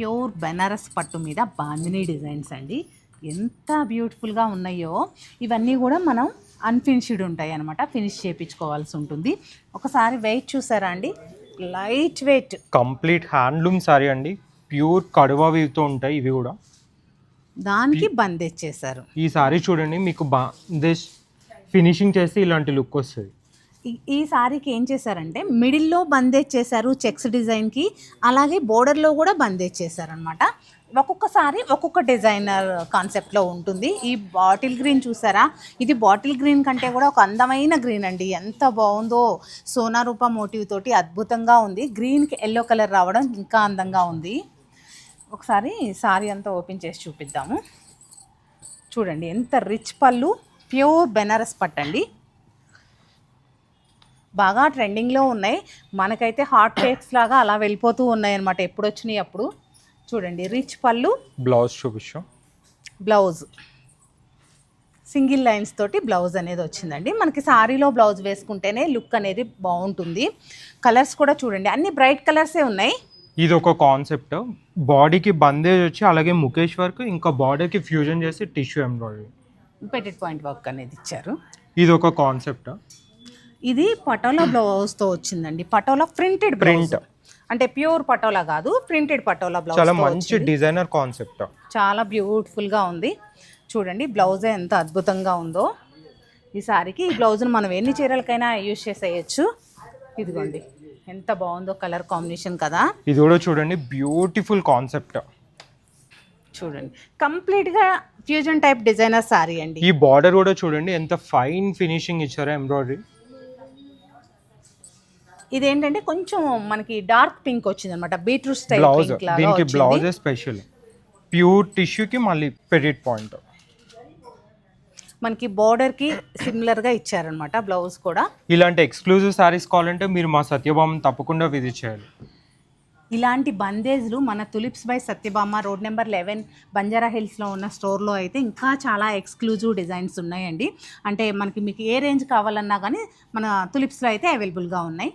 Pure Banaras పట్టు మీద bandhani designs అండి. ఎంత బ్యూటిఫుల్గా ఉన్నాయో. ఇవన్నీ కూడా మనం అన్ఫినిష్డ్ ఉంటాయి అనమాట, ఫినిష్ చేయించుకోవాల్సి ఉంటుంది. ఒకసారి వెయిట్ చూసారా అండి, light weight complete handloom sorry అండి. ప్యూర్ కడువా వీవ్తో ఉంటాయి ఇవి కూడా. దానికి బందేజ్ చేశారు. ఈ సారీ చూడండి, మీకు బందేజ్ ఫినిషింగ్ చేస్తే ఇలాంటి లుక్ వస్తుంది. ఈ సారీకి ఏం చేశారంటే మిడిల్లో బందేజ్ చేశారు చెక్స్ డిజైన్కి, అలాగే బోర్డర్లో కూడా బందేజ్ చేశారనమాట. ఒక్కొక్క సారీ ఒక్కొక్క డిజైనర్ కాన్సెప్ట్లో ఉంటుంది. ఈ బాటిల్ గ్రీన్ చూసారా, ఇది బాటిల్ గ్రీన్ కంటే కూడా ఒక అందమైన గ్రీన్ అండి. ఎంత బాగుందో, సోనా రూపా మోటివ్ తోటి అద్భుతంగా ఉంది. గ్రీన్కి ఎల్లో కలర్ రావడం ఇంకా అందంగా ఉంది. ఒకసారి సారీ అంతా ఓపెన్ చేసి చూపిద్దాము. చూడండి ఎంత రిచ్ పళ్ళు, ప్యూర్ బెనారస్ పట్టండి. బాగా ట్రెండింగ్లో ఉన్నాయి. మనకైతే హాట్ కేక్స్ లాగా అలా వెళ్ళిపోతూ ఉన్నాయి అనమాట, ఎప్పుడు వచ్చినాయి అప్పుడు. చూడండి రిచ్ పళ్ళు, బ్లౌజ్ చూపిస్తాం. బ్లౌజ్ సింగిల్ లైన్స్ తోటి బ్లౌజ్ అనేది వచ్చిందండి. మనకి సారీలో బ్లౌజ్ వేసుకుంటేనే లుక్ అనేది బాగుంటుంది. కలర్స్ కూడా చూడండి అన్ని బ్రైట్ కలర్సే ఉన్నాయి. ఇది ఒక కాన్సెప్ట్, బాడీకి బందేజ్ వచ్చి అలాగే ముఖేష్ వర్క్, ఇంకా బాడీకి ఫ్యూజన్ చేసి టిష్యూ ఎంబ్రాయిడరీ పెటెడ్ పాయింట్ వర్క్ అనేది ఇచ్చారు. ఇది ఒక కాన్సెప్ట్. ఇది పటోలా బ్లౌజ్తో వచ్చిందండి. పటోలా ప్రింటెడ్ ప్రింట్ అంటే ప్యూర్ పటోలా కాదు, ప్రింటెడ్ పటోలా బ్లౌజ్. చాలా మంచి డిజైనర్ కాన్సెప్ట్, చాలా బ్యూటిఫుల్గా ఉంది. చూడండి బ్లౌజే ఎంత అద్భుతంగా ఉందో. ఈ సారీకి ఈ బ్లౌజ్ను మనం ఎన్ని చీరలకైనా యూజ్ చేసేయచ్చు. ఇదిగోండి ఎంత బాగుందో కలర్ కాంబినేషన్ కదా. ఇది కూడా చూడండి బ్యూటిఫుల్ కాన్సెప్ట్. చూడండి కంప్లీట్గా ఫ్యూజన్ టైప్ డిజైనర్ సారీ అండి. ఈ బార్డర్ కూడా చూడండి ఎంత ఫైన్ ఫినిషింగ్ ఇచ్చారో ఎంబ్రాయిడరీ. ఇదేంటంటే కొంచెం మనకి డార్క్ పింక్ వచ్చింది అనమాట, బీట్రూట్ స్టైల్ బ్లౌజ్. పింక్ లాగా దీనికి వచ్చింది. బ్లౌజ్ స్పెషల్ ప్యూర్ టిష్యూకి మళ్ళీ పెడిట్ పాయింట్. మనకి బోర్డర్కి సిమిలర్గా ఇచ్చారనమాట బ్లౌజ్ కూడా. ఇలాంటి ఎక్స్క్లూజివ్ సారీస్ కావాలంటే మీరు మా సత్యభామ తప్పకుండా విజిట్ చేయాలి. ఇలాంటి బందేజ్లు మన tulips by Satyabhama road number 11 Banjara హిల్స్లో ఉన్న స్టోర్లో అయితే ఇంకా చాలా ఎక్స్క్లూజివ్ డిజైన్స్ ఉన్నాయండి. అంటే మనకి మీకు ఏ రేంజ్ కావాలన్నా కానీ మన తులిప్స్లో అయితే అవైలబుల్గా ఉన్నాయి.